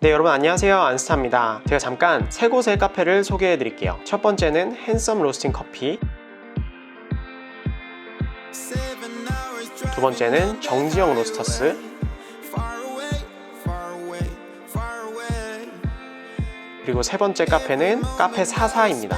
네, 여러분 안녕하세요. 안스타입니다. 제가 잠깐 세 곳의 카페를 소개해 드릴게요. 첫 번째는 핸섬 로스팅 커피, 두 번째는 정지영 로스터스, 그리고 세 번째 카페는 카페 44입니다.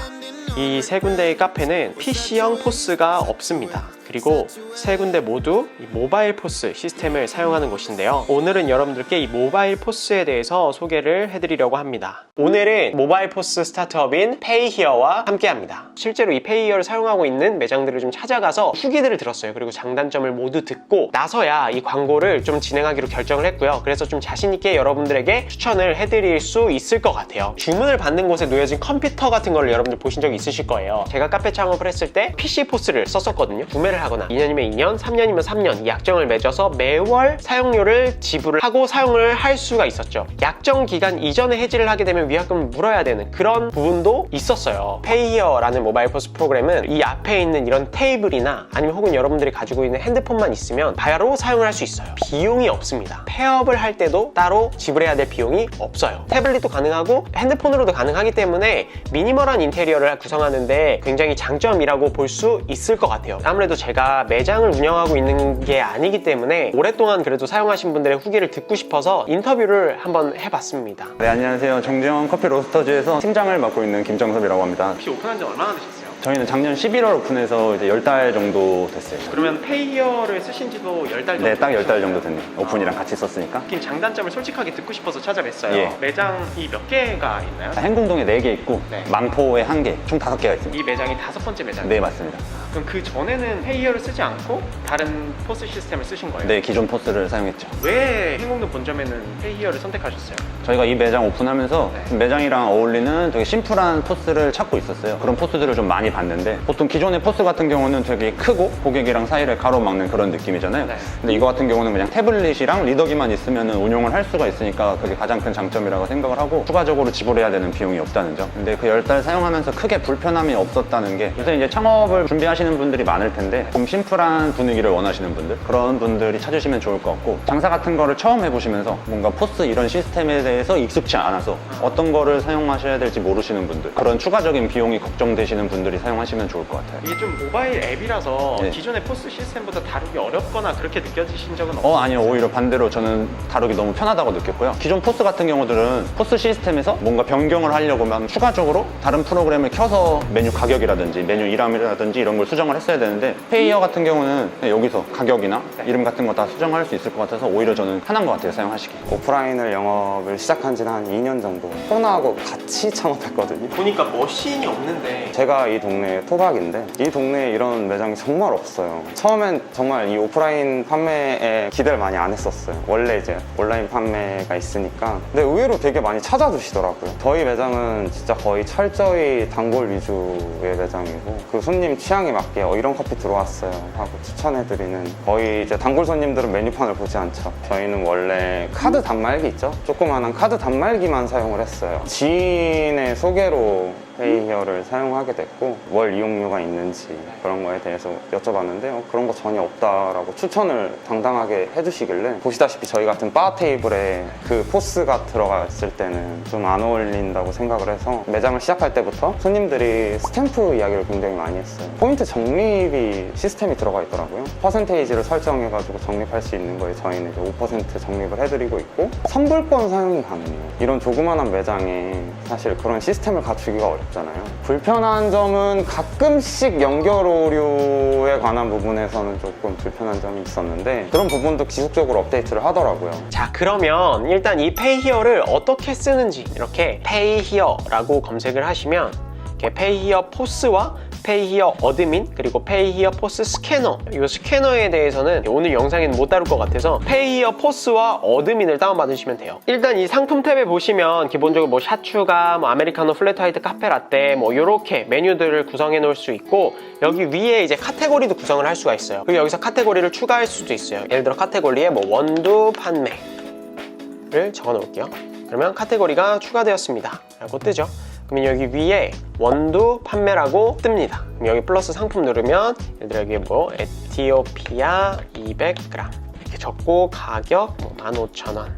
이 세 군데의 카페는 PC형 포스가 없습니다. 그리고 세 군데 모두 이 모바일 포스 시스템을 사용하는 곳인데요. 오늘은 여러분들께 이 모바일 포스에 대해서 소개를 해드리려고 합니다. 오늘은 모바일 포스 스타트업인 페이히어와 함께 합니다. 실제로 이 페이히어를 사용하고 있는 매장들을 좀 찾아가서 후기들을 들었어요. 그리고 장단점을 모두 듣고 나서야 이 광고를 좀 진행하기로 결정을 했고요. 그래서 좀 자신있게 여러분들에게 추천을 해드릴 수 있을 것 같아요. 주문을 받는 곳에 놓여진 컴퓨터 같은 걸 여러분들 보신 적이 있으실 거예요. 제가 카페 창업을 했을 때 PC 포스를 썼었거든요. 구매를 하거나 2년이면 2년, 3년이면 3년 이 약정을 맺어서 매월 사용료를 지불을 하고 사용을 할 수가 있었죠. 약정 기간 이전에 해지를 하게 되면 위약금을 물어야 되는 그런 부분도 있었어요. 페이히어라는 모바일 포스 프로그램은 이 앞에 있는 이런 테이블이나 아니면 혹은 여러분들이 가지고 있는 핸드폰만 있으면 바로 사용을 할 수 있어요. 비용이 없습니다. 폐업을 할 때도 따로 지불해야 될 비용이 없어요. 태블릿도 가능하고 핸드폰으로도 가능하기 때문에 미니멀한 인테리어를 구성하는데 굉장히 장점이라고 볼 수 있을 것 같아요. 아무래도 제가 매장을 운영하고 있는 게 아니기 때문에 오랫동안 그래도 사용하신 분들의 후기를 듣고 싶어서 인터뷰를 한번 해봤습니다. 네, 안녕하세요. 정지영 커피 로스터즈에서 팀장을 맡고 있는 김정섭이라고 합니다. 혹시 오픈한 지 얼마나 되셨어요? 저희는 작년 11월 오픈해서 이제 10달 정도 됐어요. 그러면 페이히어를 쓰신 지도 10달 정도? 네, 딱 10달 정도 됐네요. 오픈이랑 같이 썼으니까. 느낌 장단점을 솔직하게 듣고 싶어서 찾아뵀어요. 예. 매장이 몇 개가 있나요? 행궁동에 4개 있고 네. 망포에 1개, 총 5개가 있습니다. 이 매장이 5번째 매장이에요? 네, 맞습니다. 그럼 그 전에는 페이히어를 쓰지 않고 다른 포스 시스템을 쓰신 거예요? 네, 기존 포스를 사용했죠. 왜 행궁동 본점에는 페이히어를 선택하셨어요? 저희가 이 매장 오픈하면서 네. 매장이랑 어울리는 되게 심플한 포스를 찾고 있었어요. 그런 포스들을 좀 많이 봤는데 보통 기존의 포스 같은 경우는 되게 크고 고객이랑 사이를 가로막는 그런 느낌이잖아요. 네. 근데 이거 같은 경우는 그냥 태블릿이랑 리더기만 있으면 운용을 할 수가 있으니까 그게 가장 큰 장점이라고 생각을 하고 추가적으로 지불해야 되는 비용이 없다는 점. 근데 그 10달 사용하면서 크게 불편함이 없었다는 게 요새 이제 창업을 준비하시는 분들이 많을 텐데 좀 심플한 분위기를 원하시는 분들 그런 분들이 찾으시면 좋을 것 같고 장사 같은 거를 처음 해보시면서 뭔가 포스 이런 시스템에 대해서 익숙치 않아서 어떤 거를 사용하셔야 될지 모르시는 분들 그런 추가적인 비용이 걱정되시는 분들이 사용하시면 좋을 것 같아요. 이게 좀 모바일 앱이라서 네. 기존의 포스 시스템보다 다루기 어렵거나 그렇게 느껴지신 적은 없어요? 아니요. 오히려 반대로 저는 다루기 너무 편하다고 느꼈고요. 기존 포스 같은 경우들은 포스 시스템에서 뭔가 변경을 하려고 하면 추가적으로 다른 프로그램을 켜서 메뉴 가격이라든지 메뉴 이름이라든지 이런 걸 수정을 했어야 되는데 페이히어 같은 경우는 그냥 여기서 가격이나 이름 같은 거 다 수정할 수 있을 것 같아서 오히려 저는 편한 것 같아요. 사용하시기. 오프라인을 영업을 시작한 지는 한 2년 정도 코로나하고 같이 창업했거든요. 보니까 머신이 없는데 제가 이 동네 토박인데 이 동네에 이런 매장이 정말 없어요. 처음엔 정말 이 오프라인 판매에 기대를 많이 안 했었어요. 원래 이제 온라인 판매가 있으니까. 근데 의외로 되게 많이 찾아주시더라고요. 저희 매장은 진짜 거의 철저히 단골 위주의 매장이고 그 손님 취향에 맞게 이런 커피 들어왔어요 하고 추천해드리는 거의 이제 단골 손님들은 메뉴판을 보지 않죠. 저희는 원래 카드 단말기 있죠? 조그마한 카드 단말기만 사용을 했어요. 지인의 소개로 페이히어를 사용하게 됐고 월 이용료가 있는지 그런 거에 대해서 여쭤봤는데 그런 거 전혀 없다라고 추천을 당당하게 해주시길래 보시다시피 저희 같은 바 테이블에 그 포스가 들어갔을 때는 좀 안 어울린다고 생각을 해서 매장을 시작할 때부터 손님들이 스탬프 이야기를 굉장히 많이 했어요. 포인트 적립이 시스템이 들어가 있더라고요. 퍼센테이지를 설정해가지고 적립할 수 있는 거에 저희는 이제 5% 적립을 해드리고 있고 선불권 사용이 가능해요. 이런 조그만한 매장에 사실 그런 시스템을 갖추기가 어렵잖아요. 불편한 점은 가끔씩 연결 오류에 관한 부분에서는 조금 불편한 점이 있었는데 그런 부분도 지속적으로 업데이트를 하더라고요. 자, 그러면 일단 이 페이히어를 어떻게 쓰는지 이렇게 페이히어라고 검색을 하시면 이렇게 페이히어 포스와 페이히어 어드민 그리고 페이히어 포스 스캐너 이 스캐너에 대해서는 오늘 영상에는 못 다룰 것 같아서 페이히어 포스와 어드민을 다운받으시면 돼요. 일단 이 상품 탭에 보시면 기본적으로 뭐 샷추가 뭐 아메리카노 플랫 화이트 카페 라떼 뭐 요렇게 메뉴들을 구성해 놓을 수 있고 여기 위에 이제 카테고리도 구성을 할 수가 있어요. 그리고 여기서 카테고리를 추가할 수도 있어요. 예를 들어 카테고리에 뭐 원두 판매를 적어 놓을게요. 그러면 카테고리가 추가되었습니다 라고 뜨죠. 그러면 여기 위에 원두 판매라고 뜹니다. 그럼 여기 플러스 상품 누르면 예를 들어 여기 뭐 에티오피아 200g 이렇게 적고 가격 뭐 15,000원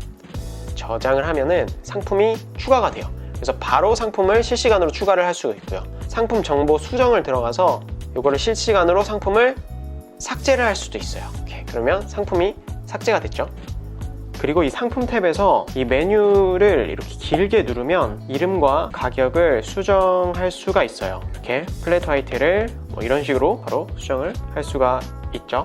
저장을 하면은 상품이 추가가 돼요. 그래서 바로 상품을 실시간으로 추가를 할 수가 있고요. 상품 정보 수정을 들어가서 이거를 실시간으로 상품을 삭제를 할 수도 있어요. 오케이. 그러면 상품이 삭제가 됐죠. 그리고 이 상품 탭에서 이 메뉴를 이렇게 길게 누르면 이름과 가격을 수정할 수가 있어요. 이렇게 플랫 화이트를 뭐 이런 식으로 바로 수정을 할 수가 있죠.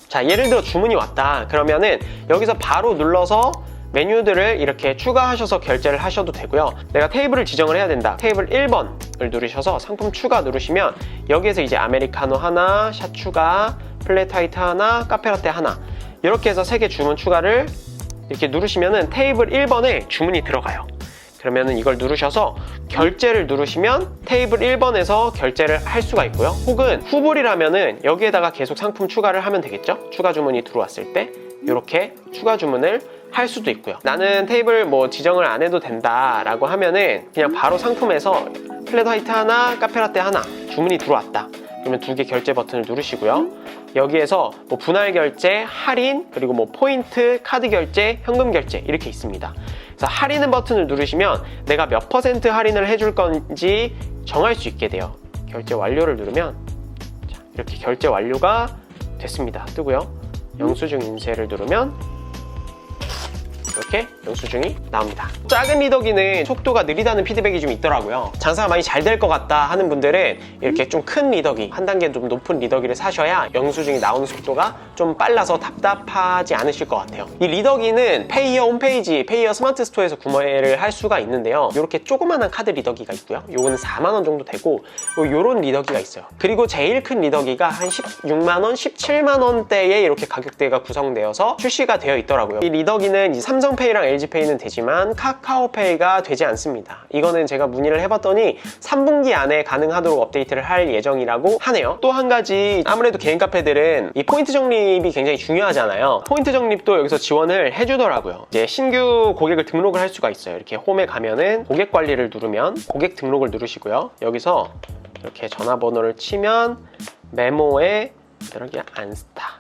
자, 예를 들어 주문이 왔다. 그러면은 여기서 바로 눌러서 메뉴들을 이렇게 추가하셔서 결제를 하셔도 되고요. 내가 테이블을 지정을 해야 된다. 테이블 1번을 누르셔서 상품 추가 누르시면 여기에서 이제 아메리카노 하나, 샷 추가, 플랫 화이트 하나, 카페라떼 하나 이렇게 해서 3개 주문 추가를 이렇게 누르시면은 테이블 1번에 주문이 들어가요. 그러면은 이걸 누르셔서 결제를 누르시면 테이블 1번에서 결제를 할 수가 있고요. 혹은 후불이라면은 여기에다가 계속 상품 추가를 하면 되겠죠. 추가 주문이 들어왔을 때 이렇게 추가 주문을 할 수도 있고요. 나는 테이블 뭐 지정을 안 해도 된다 라고 하면은 그냥 바로 상품에서 플랫 화이트 하나, 카페라떼 하나 주문이 들어왔다. 그러면 2개 결제 버튼을 누르시고요. 여기에서 뭐 분할 결제, 할인, 그리고 뭐 포인트, 카드 결제, 현금 결제 이렇게 있습니다. 그래서 할인은 버튼을 누르시면 내가 몇 % 할인을 해줄 건지 정할 수 있게 돼요. 결제 완료를 누르면 자, 이렇게 결제 완료가 됐습니다. 뜨고요. 영수증 인쇄를 누르면 이렇게 영수증이 나옵니다. 작은 리더기는 속도가 느리다는 피드백이 좀 있더라고요. 장사가 많이 잘 될 것 같다 하는 분들은 이렇게 좀 큰 리더기, 한 단계 좀 높은 리더기를 사셔야 영수증이 나오는 속도가 좀 빨라서 답답하지 않으실 것 같아요. 이 리더기는 페이어 홈페이지, 페이어 스마트 스토어에서 구매를 할 수가 있는데요. 이렇게 조그만한 카드 리더기가 있고요. 요거는 4만 원 정도 되고 요런 리더기가 있어요. 그리고 제일 큰 리더기가 한 16만 원, 17만 원대에 이렇게 가격대가 구성되어서 출시가 되어 있더라고요. 이 리더기는 이 삼성페이랑 LG페이는 되지만 카카오페이가 되지 않습니다. 이거는 제가 문의를 해봤더니 3분기 안에 가능하도록 업데이트를 할 예정이라고 하네요. 또 한 가지, 아무래도 개인 카페들은 이 포인트 적립이 굉장히 중요하잖아요. 포인트 적립도 여기서 지원을 해주더라고요. 이제 신규 고객을 등록을 할 수가 있어요. 이렇게 홈에 가면은 고객 관리를 누르면 고객 등록을 누르시고요. 여기서 이렇게 전화번호를 치면 메모에 이렇게 안스타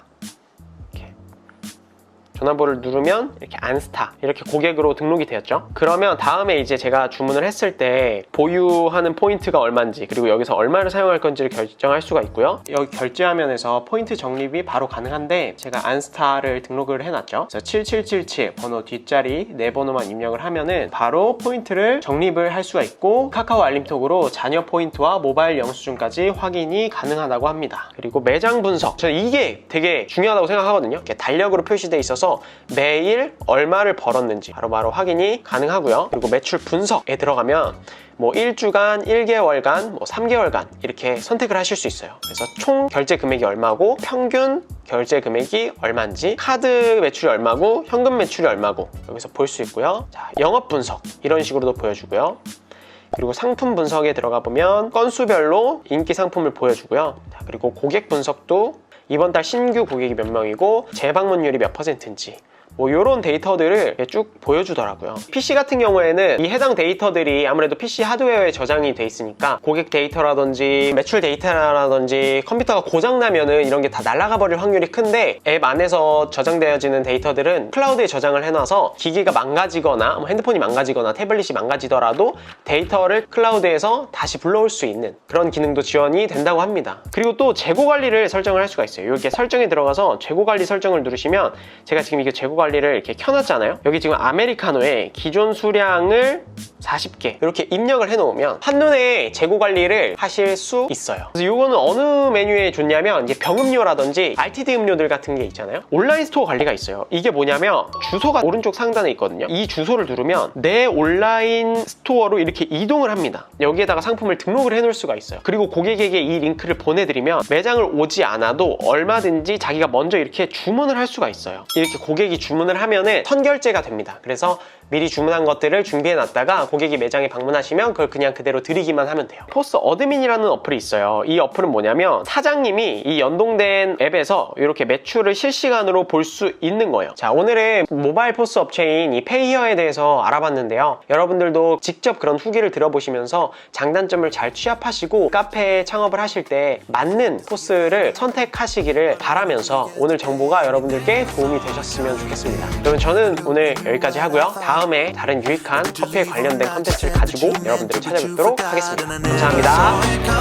전화번호를 누르면 이렇게 안스타 이렇게 고객으로 등록이 되었죠. 그러면 다음에 이제 제가 주문을 했을 때 보유하는 포인트가 얼마인지 그리고 여기서 얼마를 사용할 건지를 결정할 수가 있고요. 여기 결제 화면에서 포인트 적립이 바로 가능한데 제가 안스타를 등록을 해놨죠. 그래서 7777 번호 뒷자리 4번호만 입력을 하면은 바로 포인트를 적립을 할 수가 있고 카카오 알림톡으로 자녀 포인트와 모바일 영수증까지 확인이 가능하다고 합니다. 그리고 매장 분석, 저는 이게 되게 중요하다고 생각하거든요. 이렇게 달력으로 표시되어 있어서 매일 얼마를 벌었는지 바로바로 확인이 가능하고요. 그리고 매출 분석에 들어가면 뭐 1주간, 1개월간, 뭐 3개월간 이렇게 선택을 하실 수 있어요. 그래서 총 결제 금액이 얼마고 평균 결제 금액이 얼마인지, 카드 매출이 얼마고 현금 매출이 얼마고 여기서 볼 수 있고요. 자, 영업 분석 이런 식으로도 보여주고요. 그리고 상품 분석에 들어가 보면 건수별로 인기 상품을 보여주고요. 자, 그리고 고객 분석도 이번 달 신규 고객이 몇 명이고 재방문율이 몇 %인지 뭐 이런 데이터들을 쭉 보여주더라고요. PC 같은 경우에는 이 해당 데이터들이 아무래도 PC 하드웨어에 저장이 돼 있으니까 고객 데이터라든지 매출 데이터라든지 컴퓨터가 고장나면은 이런 게 다 날아가 버릴 확률이 큰데 앱 안에서 저장되어지는 데이터들은 클라우드에 저장을 해놔서 기기가 망가지거나 뭐 핸드폰이 망가지거나 태블릿이 망가지더라도 데이터를 클라우드에서 다시 불러올 수 있는 그런 기능도 지원이 된다고 합니다. 그리고 또 재고 관리를 설정을 할 수가 있어요. 이렇게 설정에 들어가서 재고 관리 설정을 누르시면 제가 지금 이게 재고 관리를 이렇게 켜놨잖아요. 여기 지금 아메리카노에 기존 수량을 40개 이렇게 입력을 해놓으면 한눈에 재고 관리를 하실 수 있어요. 그래서 이거는 어느 메뉴에 좋냐면 이제 병음료라든지 RTD 음료들 같은 게 있잖아요. 온라인 스토어 관리가 있어요. 이게 뭐냐면 주소가 오른쪽 상단에 있거든요. 이 주소를 누르면 내 온라인 스토어로 이렇게 이동을 합니다. 여기에다가 상품을 등록을 해놓을 수가 있어요. 그리고 고객에게 이 링크를 보내드리면 매장을 오지 않아도 얼마든지 자기가 먼저 이렇게 주문을 할 수가 있어요. 이렇게 고객이 주문을 하면은 선결제가 됩니다. 그래서 미리 주문한 것들을 준비해 놨다가 고객이 매장에 방문하시면 그걸 그냥 그대로 드리기만 하면 돼요. 포스 어드민이라는 어플이 있어요. 이 어플은 뭐냐면 사장님이 이 연동된 앱에서 이렇게 매출을 실시간으로 볼 수 있는 거예요. 자, 오늘은 모바일 포스 업체인 이 페이히어에 대해서 알아봤는데요. 여러분들도 직접 그런 후기를 들어보시면서 장단점을 잘 취합하시고 카페 창업을 하실 때 맞는 포스를 선택하시기를 바라면서 오늘 정보가 여러분들께 도움이 되셨으면 좋겠습니다. 그러면 저는 오늘 여기까지 하고요. 다음에 다른 유익한 커피에 관련된 컨텐츠를 가지고 여러분들을 찾아뵙도록 하겠습니다. 감사합니다.